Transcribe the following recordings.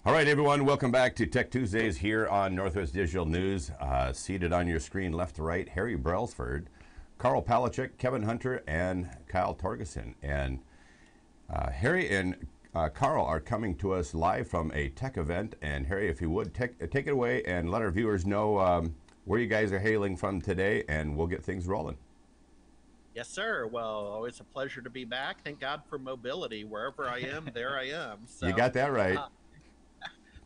All right, everyone, welcome back to Tech Tuesdays here on Northwest Digital News. Seated on your screen left to right, Harry Brelsford, Karl Palachuk, Kevin Hunter, and Kyle Torgerson. And Harry and Karl are coming to us live from a tech event. And Harry, if you would, take it away and let our viewers know where you guys are hailing from today, and we'll get things rolling. Yes, sir. Well, always a pleasure to be back. Thank God for mobility. Wherever I am, there I am. So, you got that right.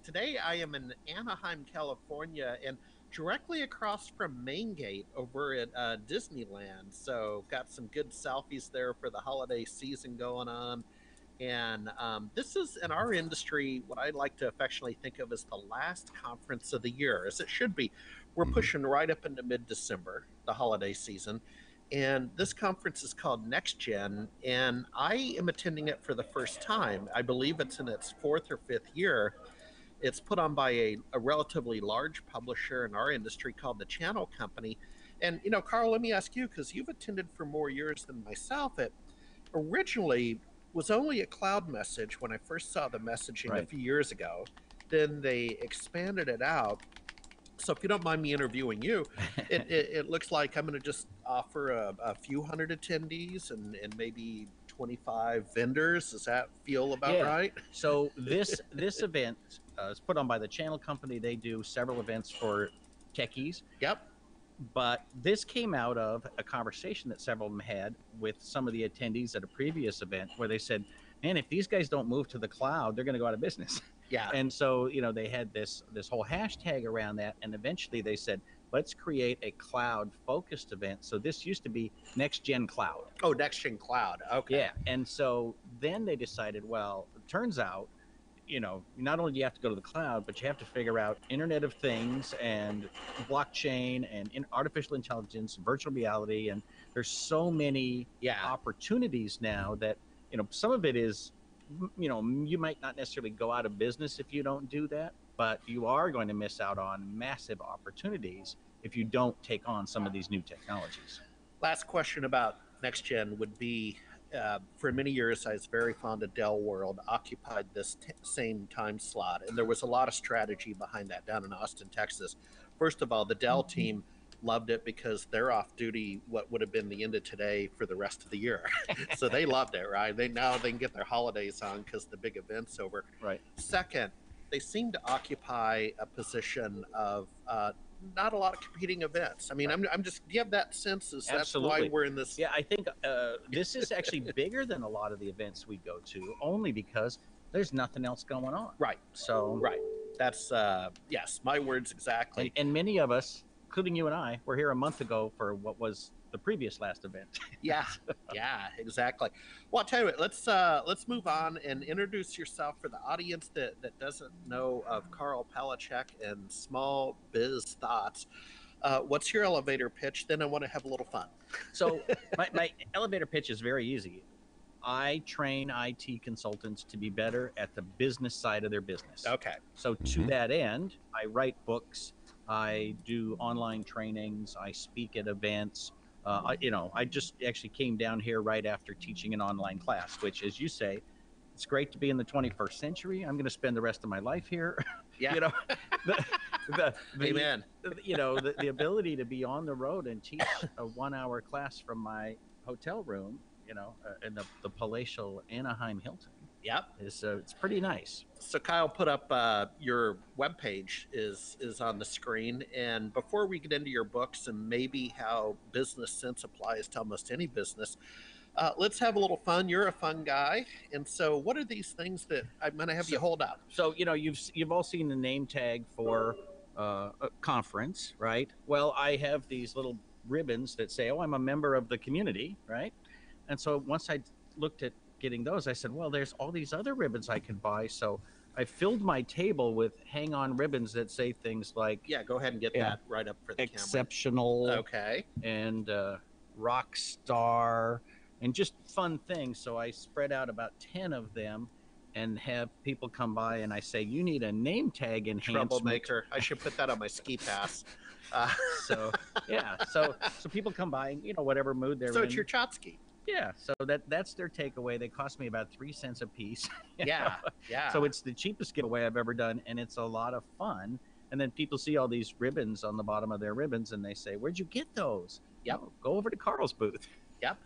Today I am in Anaheim, California, and directly across from Main Gate over at Disneyland. So got some good selfies there for the holiday season going on. And this is, in our industry, what I like to affectionately think of as the last conference of the year, as it should be. We're pushing right up into mid-December, the holiday season. And this conference is called NexGen, and I am attending it for the first time. I believe it's in its 4th or 5th year. It's put on by a relatively large publisher in our industry called the Channel Company. And, you know, Karl, let me ask you, because you've attended for more years than myself, it originally was only a cloud message when I first saw the messaging a few years ago. Then they expanded it out. So if you don't mind me interviewing you, it looks like I'm going to just offer a few hundred attendees and maybe 25 vendors. Does that feel about right? So this event is put on by the Channel Company. They do several events for techies. Yep. But this came out of a conversation that several of them had with some of the attendees at a previous event where they said, man, if these guys don't move to the cloud, they're going to go out of business. Yeah. And so, you know, they had this whole hashtag around that. And eventually they said, let's create a cloud focused event. So this used to be NexGen Cloud. Oh, NexGen Cloud. Okay. Yeah. And so then they decided, well, it turns out, you know, not only do you have to go to the cloud, but you have to figure out Internet of Things and blockchain and artificial intelligence, virtual reality. And there's so many opportunities now that, you know, some of it is, you know, you might not necessarily go out of business if you don't do that, but you are going to miss out on massive opportunities if you don't take on some of these new technologies. Last question about NexGen would be, for many years, I was very fond of Dell World, occupied this same time slot, and there was a lot of strategy behind that down in Austin, Texas. First of all, the Dell team loved it because they're off duty what would have been the end of today for the rest of the year. So they loved it, right? Now they can get their holidays on because the big event's over. Right. Second, they seem to occupy a position of not a lot of competing events. I mean, I'm just, do you have that sense? Is that's why we're in this? Yeah, I think this is actually bigger than a lot of the events we go to, only because there's nothing else going on. Right. So right. That's yes, my words exactly. And many of us, including you and I, were here a month ago for what was the previous last event. Yeah, yeah, exactly. Well, I'll tell you what, let's move on and introduce yourself for the audience that doesn't know of Karl Palachuk and Small Biz Thoughts. What's your elevator pitch? Then I want to have a little fun. So my elevator pitch is very easy. I train IT consultants to be better at the business side of their business. Okay. So to that end, I write books, I do online trainings, I speak at events. I just actually came down here right after teaching an online class, which, as you say, it's great to be in the 21st century. I'm going to spend the rest of my life here. Yeah. You know, Amen. You know, the ability to be on the road and teach a 1-hour class from my hotel room, you know, in the palatial Anaheim Hilton. Yep. It's pretty nice. So Kyle put up your webpage is on the screen. And before we get into your books and maybe how business sense applies to almost any business, let's have a little fun. You're a fun guy. And so what are these things that I'm going to have you hold up? So, you know, you've all seen the name tag for a conference, right? Well, I have these little ribbons that say, oh, I'm a member of the community, right? And so once I looked at getting those, I said, well, there's all these other ribbons I can buy. So I filled my table with hang-on ribbons that say things like, yeah, go ahead and get that right up for the exceptional, camera. Okay, and rock star, and just fun things. So I spread out about 10 of them and have people come by and I say, you need a name tag enhancement. Troublemaker. I should put that on my ski pass. So yeah, so people come by, you know, whatever mood they're in. So it's your Chotsky. Yeah, so that's their takeaway. They cost me about 3 cents a piece. you Yeah, know? yeah. So it's the cheapest giveaway I've ever done, and it's a lot of fun. And then people see all these ribbons on the bottom of their ribbons, and they say, "Where'd you get those?" Yep. "Oh, go over to Carl's booth." Yep.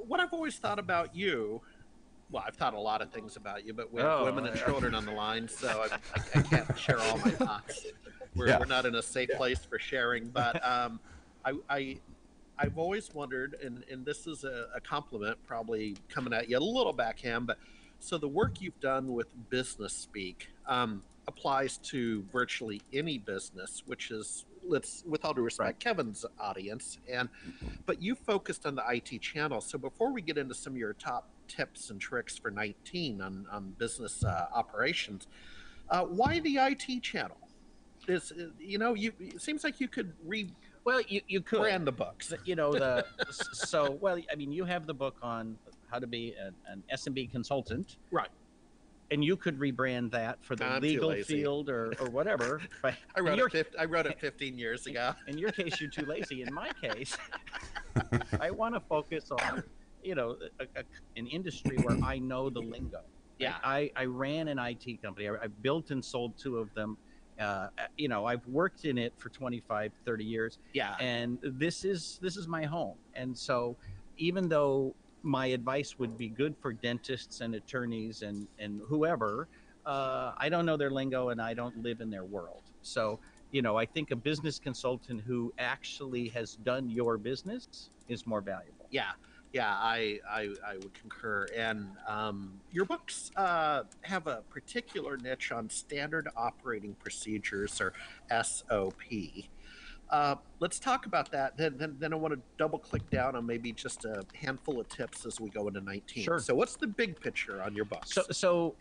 What I've always thought about you, well, I've thought a lot of things about you, but we have women and children on the line, so I can't share all my thoughts. We're not in a safe place for sharing, but I've always wondered, and this is a compliment, probably coming at you a little backhand, but so the work you've done with business speak applies to virtually any business, which is, with all due respect, Right. Kevin's audience, but you focused on the IT channel. So before we get into some of your top tips and tricks for 19 on business operations, why the IT channel? It seems like you could Well, you could brand the books. Well, I mean, you have the book on how to be an SMB consultant, Right. and you could rebrand that for the legal field or whatever. Right? I wrote it 15 years ago. In your case, you're too lazy. In my case, I want to focus on an industry where I know the lingo. Yeah. I ran an IT company. I built and sold 2 of them. I've worked in it for 25, 30 years. Yeah. And this is my home. And so even though my advice would be good for dentists and attorneys and whoever, I don't know their lingo and I don't live in their world. So, I think a business consultant who actually has done your business is more valuable. Yeah. Yeah, I would concur. And your books have a particular niche on standard operating procedures, or SOP. Let's talk about that. Then I want to double click down on maybe just a handful of tips as we go into 19. Sure. So what's the big picture on your books? So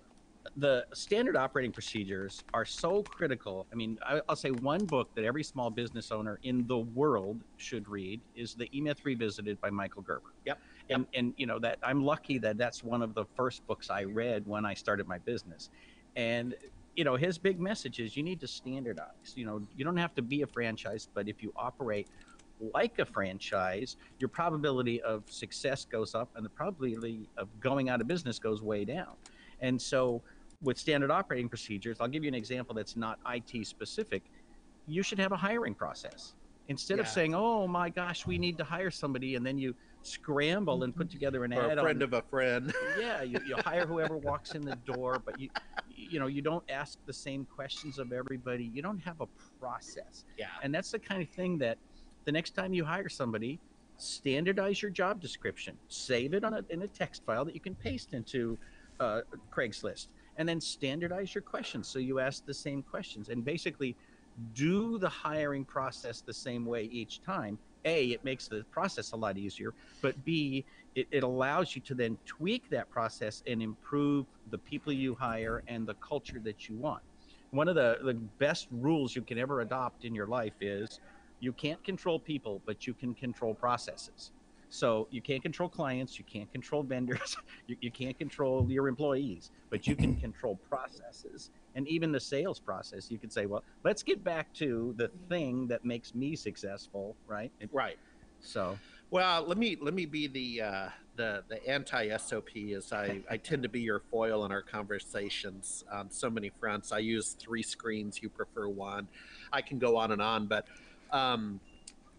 the standard operating procedures are so critical. I mean, I'll say one book that every small business owner in the world should read is The E-Myth Revisited by Michael Gerber. Yep. And that I'm lucky that that's one of the first books I read when I started my business. And his big message is you need to standardize. You don't have to be a franchise, but if you operate like a franchise, your probability of success goes up and the probability of going out of business goes way down. And so with standard operating procedures, I'll give you an example that's not IT specific. You should have a hiring process. Instead of saying, "Oh my gosh, we need to hire somebody," and then you scramble and put together an ad. Or a friend of a friend. Yeah, you hire whoever walks in the door, but you don't ask the same questions of everybody. You don't have a process. Yeah. And that's the kind of thing that the next time you hire somebody, standardize your job description, save it in a text file that you can paste into Craigslist, and then standardize your questions so you ask the same questions and basically do the hiring process the same way each time. A, it makes the process a lot easier, but B, it allows you to then tweak that process and improve the people you hire and the culture that you want. One of the best rules you can ever adopt in your life is you can't control people, but you can control processes. So you can't control clients, you can't control vendors, you can't control your employees, but you can control processes. And even the sales process, you could say, well, let's get back to the thing that makes me successful, right? Right. So, well, let me be the anti-SOP, as I tend to be your foil in our conversations on so many fronts. I use 3 screens, you prefer 1. I can go on and on, but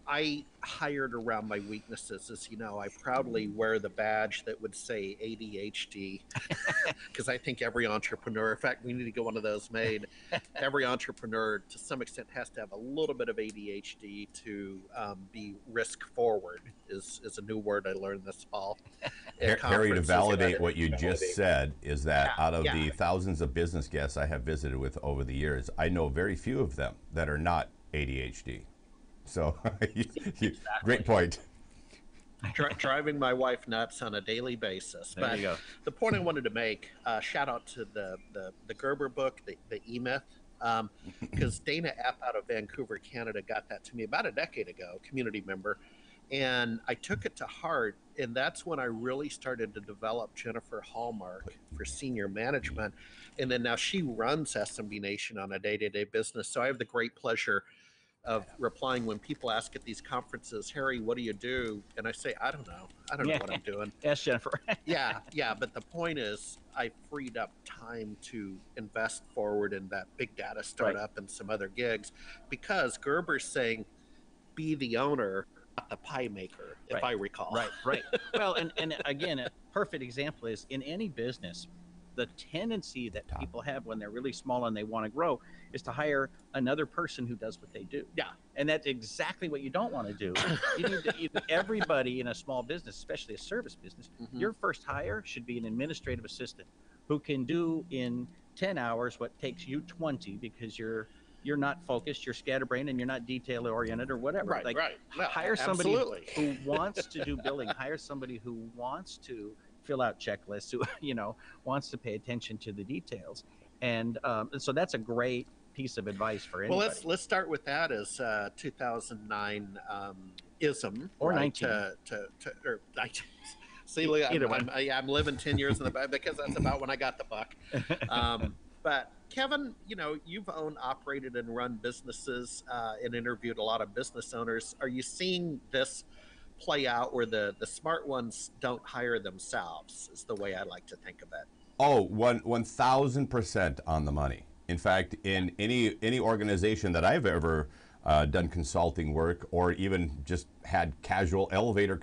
I hired around my weaknesses. As you know, I proudly wear the badge that would say ADHD because I think every entrepreneur, in fact, we need to get one of those made. Every entrepreneur, to some extent, has to have a little bit of ADHD to be risk forward. Is a new word I learned this fall. Harry, to validate what you just said, is that out of the thousands of business guests I have visited with over the years, I know very few of them that are not ADHD. So, great point. Driving my wife nuts on a daily basis. There you go. The point I wanted to make, shout out to the Gerber book, the E-Myth, because Dana Epp out of Vancouver, Canada, got that to me about a decade ago, community member, and I took it to heart, and that's when I really started to develop Jennifer Hallmark for senior management, and then now she runs SMB Nation on a day-to-day business, so I have the great pleasure of replying when people ask at these conferences, Harry, what do you do? And I say, I don't know. I don't know what I'm doing. Yes, Jennifer. Yeah. But the point is, I freed up time to invest forward in that big data startup and some other gigs, because Gerber's saying, be the owner, not the pie maker, if I recall. Right. Well, and again, a perfect example is in any business, the tendency that people have when they're really small and they want to grow is to hire another person who does what they do. Yeah. And that's exactly what you don't want to do. Everybody in a small business, especially a service business, your first hire should be an administrative assistant who can do in 10 hours what takes you 20, because you're not focused, you're scatterbrained, and you're not detail oriented or whatever. Right. Well, hire somebody who wants to do billing. Hire somebody who wants to fill out checklists, who wants to pay attention to the details, and so that's a great piece of advice for anybody. Well, let's start with that as 2009 ism, or right? 19 or 19. See, I'm living 10 years in the back, because that's about when I got the buck. But Kevin, you've owned, operated, and run businesses and interviewed a lot of business owners. Are you seeing this play out where the smart ones don't hire themselves, is the way I like to think of it? Oh, 1,000% on the money. In fact, in any organization that I've ever done consulting work, or even just had casual elevator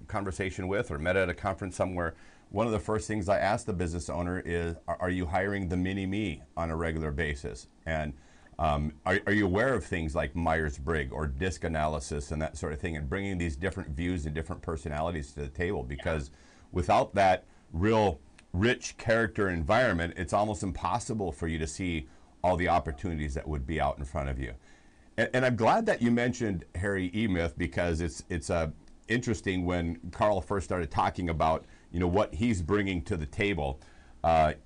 conversation with, or met at a conference somewhere, one of the first things I ask the business owner is, are you hiring the mini-me on a regular basis? And are you aware of things like Myers-Briggs or disc analysis and that sort of thing, and bringing these different views and different personalities to the table? Because without that real rich character environment, it's almost impossible for you to see all the opportunities that would be out in front of you. And I'm glad that you mentioned Harry E. Myth, because it's interesting when Karl first started talking about what he's bringing to the table.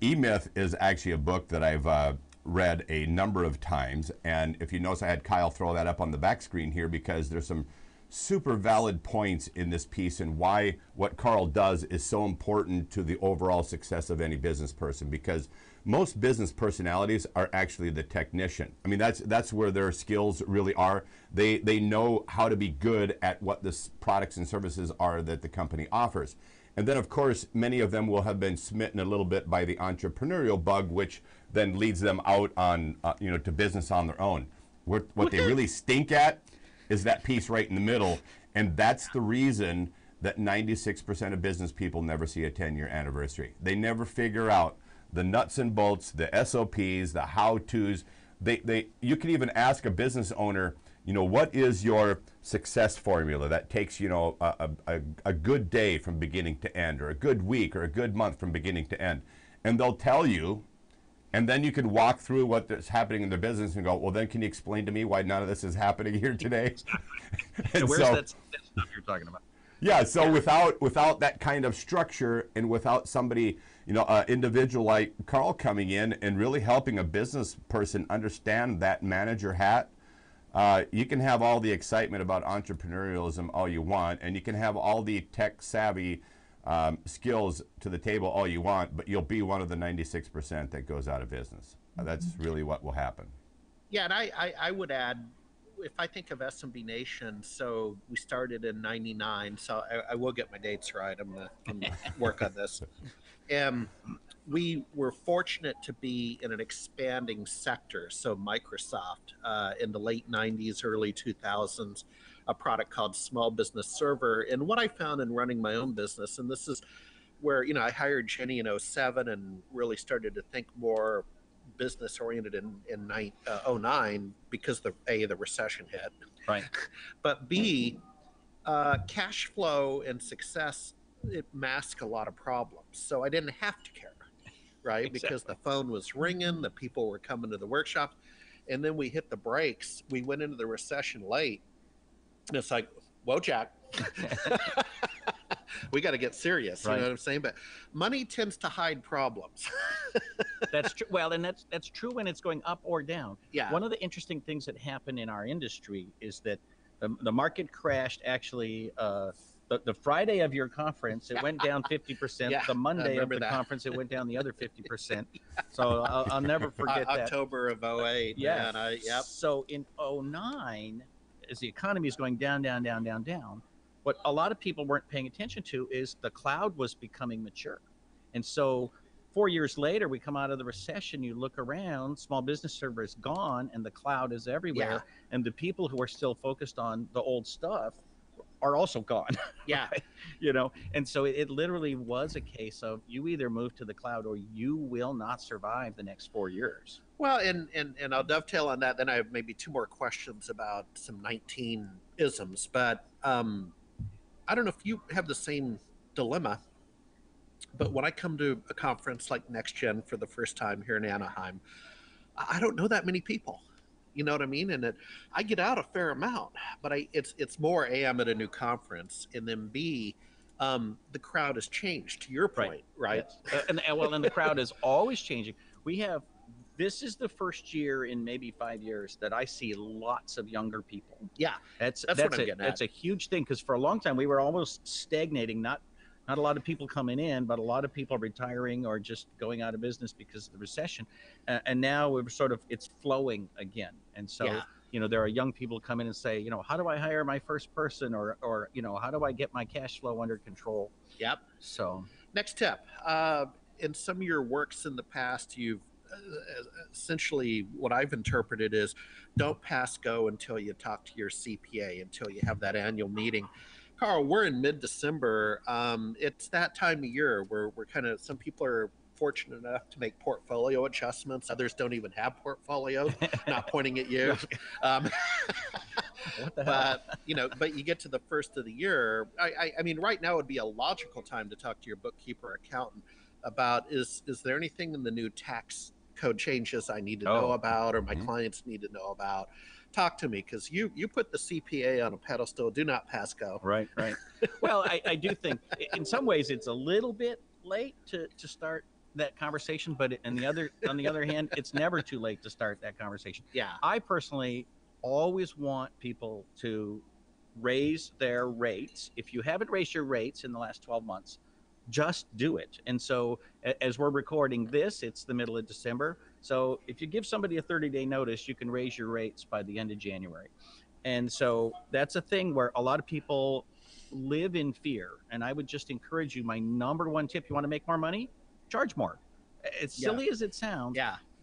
E-Myth is actually a book that I've read a number of times, and if you notice, I had Kyle throw that up on the back screen here, because there's some super valid points in this piece, and why what Karl does is so important to the overall success of any business person, because most business personalities are actually the technician. I mean, that's where their skills really are. They know how to be good at what the products and services are that the company offers. And then, of course, many of them will have been smitten a little bit by the entrepreneurial bug, which then leads them out on, to business on their own. What they really stink at is that piece right in the middle, and that's the reason that 96% of business people never see a 10-year anniversary. They never figure out the nuts and bolts, the SOPs, the how-tos. You can even ask a business owner, what is your success formula that takes, a good day from beginning to end, or a good week, or a good month from beginning to end? And they'll tell you, and then you can walk through what's happening in their business and go, well, then can you explain to me why none of this is happening here today? And where's that stuff you're talking about? Yeah, so without that kind of structure, and without somebody, an individual like Karl coming in and really helping a business person understand that manager hat, you can have all the excitement about entrepreneurialism all you want, and you can have all the tech savvy skills to the table all you want, but you'll be one of the 96% that goes out of business. That's really what will happen. Yeah, and I would add, if I think of SMB Nation, so we started in '99, so I will get my dates right. I'm gonna work on this. We were fortunate to be in an expanding sector. So Microsoft, in the late 90s, early 2000s, a product called Small Business Server. And what I found in running my own business, and this is where, I hired Jenny in '07 and really started to think more business oriented in 2009, because the recession hit. Right. But B, cash flow and success, it masked a lot of problems. So I didn't have to care, right? Exactly. Because the phone was ringing, the people were coming to the workshop, and then we hit the brakes. We went into the recession late, and it's like, whoa, Jack. We got to get serious. Right. You know what I'm saying? But money tends to hide problems. That's true. Well, and that's true when it's going up or down. Yeah. One of the interesting things that happened in our industry is that the market crashed actually the Friday of your conference, it went down 50%. Yeah, The Monday of the that. conference, it went down the other 50%. So I'll never forget that. October of 08. Yeah. Man, yep. So in 09, as the economy is going down, down, down, down, down, what a lot of people weren't paying attention to is the cloud was becoming mature. And so 4 years later, we come out of the recession, you look around, small business server is gone and the cloud is everywhere. Yeah. And the people who are still focused on the old stuff are also gone. Yeah. Right? You know, and so it literally was a case of you either move to the cloud or you will not survive the next 4 years. Well, and I'll dovetail on that. Then I have maybe two more questions about some 19 isms. But I don't know if you have the same dilemma. But when I come to a conference like NexGen for the first time here in Anaheim, I don't know that many people. You know what I mean? And I get out a fair amount, but it's more A, I'm at a new conference, and then B, the crowd has changed. To your point, right? Yes. And the crowd is always changing. This is the first year in maybe 5 years that I see lots of younger people. Yeah, that's what I'm getting at. That's a huge thing because for a long time we were almost stagnating. Not a lot of people coming in, but a lot of people retiring or just going out of business because of the recession. And now it's flowing again. And so, you know, there are young people come in and say, you know, how do I hire my first person or, you know, how do I get my cash flow under control? Yep. So next tip, in some of your works in the past, you've essentially what I've interpreted is don't pass go until you talk to your CPA, until you have that annual meeting. Karl, we're in mid-December. It's that time of year where we're kind of, some people are fortunate enough to make portfolio adjustments. Others don't even have portfolios. Not pointing at you. What the hell? But you get to the first of the year. I mean, right now would be a logical time to talk to your bookkeeper or accountant about is there anything in the new tax code changes I need to know about or my clients need to know about? Talk to me, because you put the CPA on a pedestal. Do not pass go. Right. Well, I do think in some ways it's a little bit late to start that conversation, but on the other hand, it's never too late to start that conversation. Yeah. I personally always want people to raise their rates. If you haven't raised your rates in the last 12 months, just do it. And so as we're recording this, it's the middle of December. So if you give somebody a 30-day notice, you can raise your rates by the end of January. And so that's a thing where a lot of people live in fear. And I would just encourage you, my number one tip, you want to make more money? Charge more. As silly as it sounds,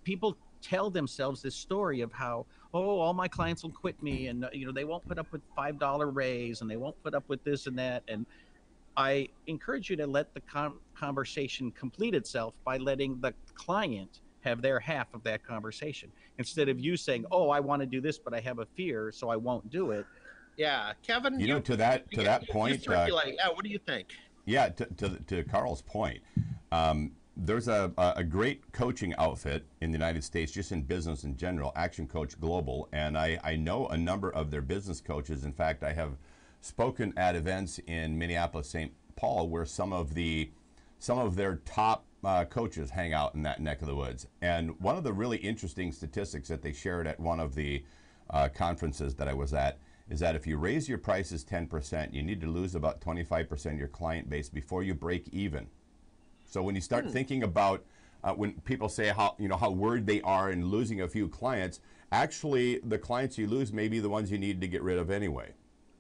people tell themselves this story of how, all my clients will quit me and they won't put up with $5 raise and they won't put up with this and that. And I encourage you to let the conversation complete itself by letting the client have their half of that conversation instead of you saying, I want to do this, but I have a fear, so I won't do it. Yeah, Kevin. To that point, what do you think? Yeah, to Karl's point, there's a great coaching outfit in the United States, just in business in general, Action Coach Global, and I know a number of their business coaches. In fact, I have spoken at events in Minneapolis, St. Paul, where some of their top coaches hang out in that neck of the woods. And one of the really interesting statistics that they shared at one of the conferences that I was at is that if you raise your prices 10%, you need to lose about 25% of your client base before you break even. So when you start thinking about when people say how worried they are in losing a few clients, actually the clients you lose may be the ones you need to get rid of anyway.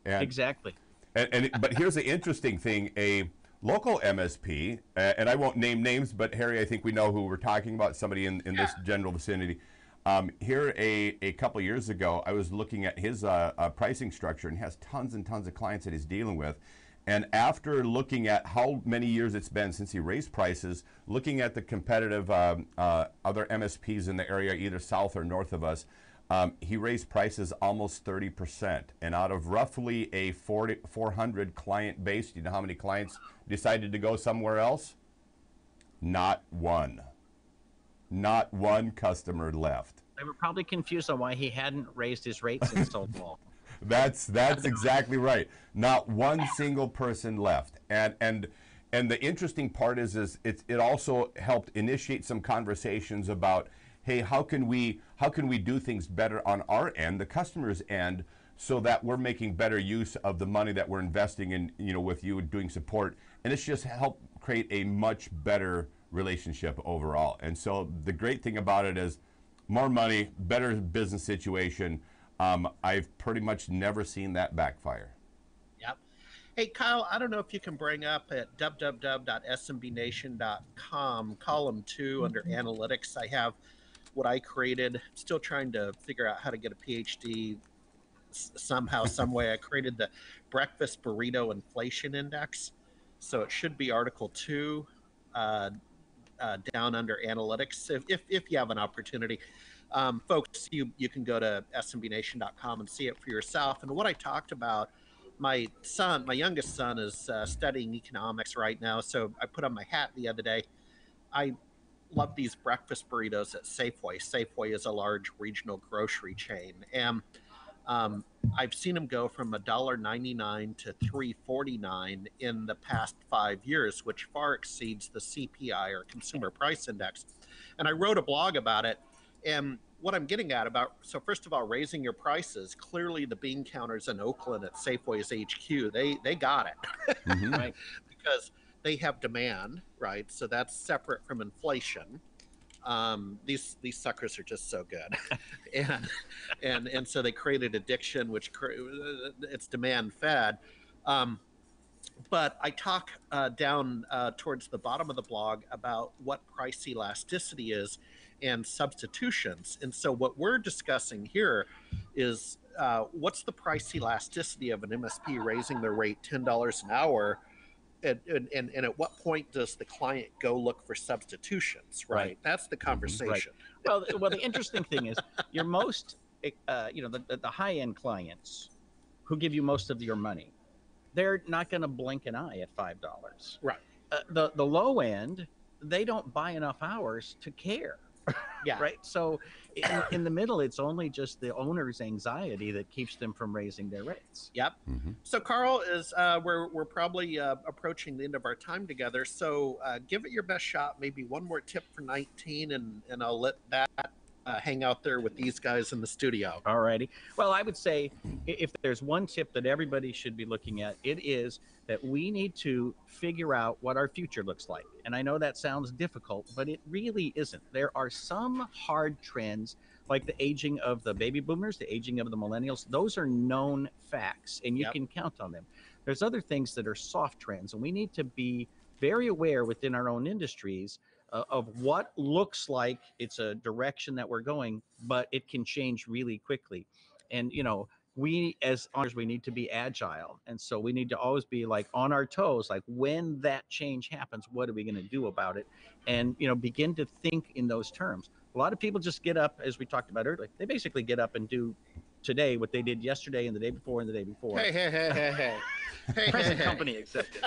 And, exactly. But here's the interesting thing: a local MSP, and I won't name names, but Harry, I think we know who we're talking about. Somebody in this general vicinity. Here a couple of years ago, I was looking at his pricing structure, and he has tons and tons of clients that he's dealing with. And after looking at how many years it's been since he raised prices, looking at the competitive other MSPs in the area, either south or north of us, he raised prices almost 30%. And out of roughly a 400 client base, do you know how many clients decided to go somewhere else? Not one. Not one customer left. They were probably confused on why he hadn't raised his rates in so long. That's exactly right. Not one single person left. And the interesting part is it also helped initiate some conversations about, hey, how can we do things better on our end, the customer's end, so that we're making better use of the money that we're investing in, with you doing support, and it's just helped create a much better relationship overall. And so the great thing about it is more money, better business situation. I've pretty much never seen that backfire. Yep. Hey, Kyle, I don't know if you can bring up at www.smbnation.com, column 2 under analytics. I have what I created. Still trying to figure out how to get a PhD somehow, some way. I created the breakfast burrito inflation index. So it should be article 2 down under analytics if you have an opportunity. Folks, you can go to smbnation.com and see it for yourself. And what I talked about, my youngest son is studying economics right now. So I put on my hat the other day. I love these breakfast burritos at Safeway. Safeway is a large regional grocery chain. And I've seen them go from $1.99 to $3.49 in the past 5 years, which far exceeds the CPI, or Consumer Price Index. And I wrote a blog about it. And what I'm getting at so first of all, raising your prices. Clearly, the bean counters in Oakland at Safeway's HQ, they got it, Mm-hmm. right? Because they have demand, right? So that's separate from inflation. These suckers are just so good, and so they created addiction, which it's demand fed. But I talk down towards the bottom of the blog about what price elasticity is and substitutions. And so what we're discussing here is what's the price elasticity of an MSP raising their rate $10 an hour. And at what point does the client go look for substitutions, right? That's the conversation. Right. Well, the interesting thing is your most, the high-end clients who give you most of your money, they're not going to blink an eye at $5. Right. The low end, they don't buy enough hours to care. Yeah. Right. So in the middle, it's only just the owner's anxiety that keeps them from raising their rates. Yep. Mm-hmm. So Karl, we're probably approaching the end of our time together. So give it your best shot. Maybe one more tip for 19, and I'll let that hang out there with these guys in the studio. All righty. Well, I would say if there's one tip that everybody should be looking at, it is that we need to figure out what our future looks like. And I know that sounds difficult, but it really isn't. There are some hard trends, like the aging of the baby boomers, the aging of the millennials. Those are known facts, and you can count on them. There's other things that are soft trends, and we need to be very aware within our own industries of what looks like it's a direction that we're going, but it can change really quickly. And, we as owners, we need to be agile. And so we need to always be like on our toes, like when that change happens, what are we going to do about it? And, begin to think in those terms. A lot of people just get up, as we talked about earlier, they basically get up and do today what they did yesterday and the day before and the day before. Hey. Present company accepted.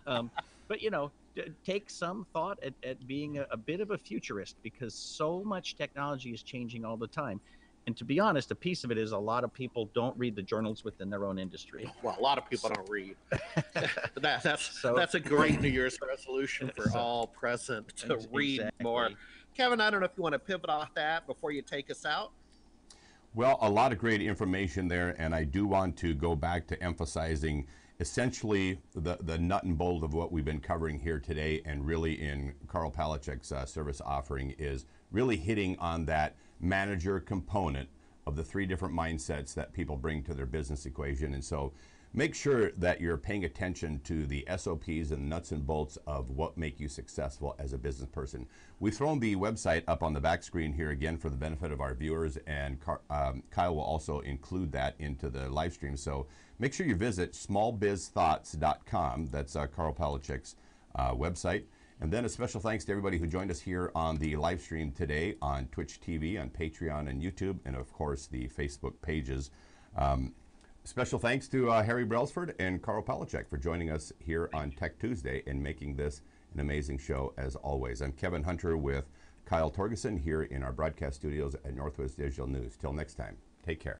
But, take some thought at being a bit of a futurist, because so much technology is changing all the time. And to be honest, a piece of it is a lot of people don't read the journals within their own industry. Well, a lot of people don't read. That's a great New Year's resolution for all present to read more. Kevin, I don't know if you want to pivot off that before you take us out. Well, a lot of great information there, and I do want to go back to emphasizing essentially the nut and bolt of what we've been covering here today, and really in Karl Palachuk's service offering is really hitting on that manager component of the 3 different mindsets that people bring to their business equation. And so make sure that you're paying attention to the SOPs and nuts and bolts of what make you successful as a business person. We've thrown the website up on the back screen here again for the benefit of our viewers, and Kyle will also include that into the live stream. So make sure you visit smallbizthoughts.com. That's Karl Palachuk's website. And then a special thanks to everybody who joined us here on the live stream today on Twitch TV, on Patreon and YouTube, and of course the Facebook pages. Special thanks to Harry Brelsford and Karl Palachuk for joining us here on Tech Tuesday and making this an amazing show as always. I'm Kevin Hunter with Kyle Torgerson here in our broadcast studios at Northwest Digital News. Till next time, take care.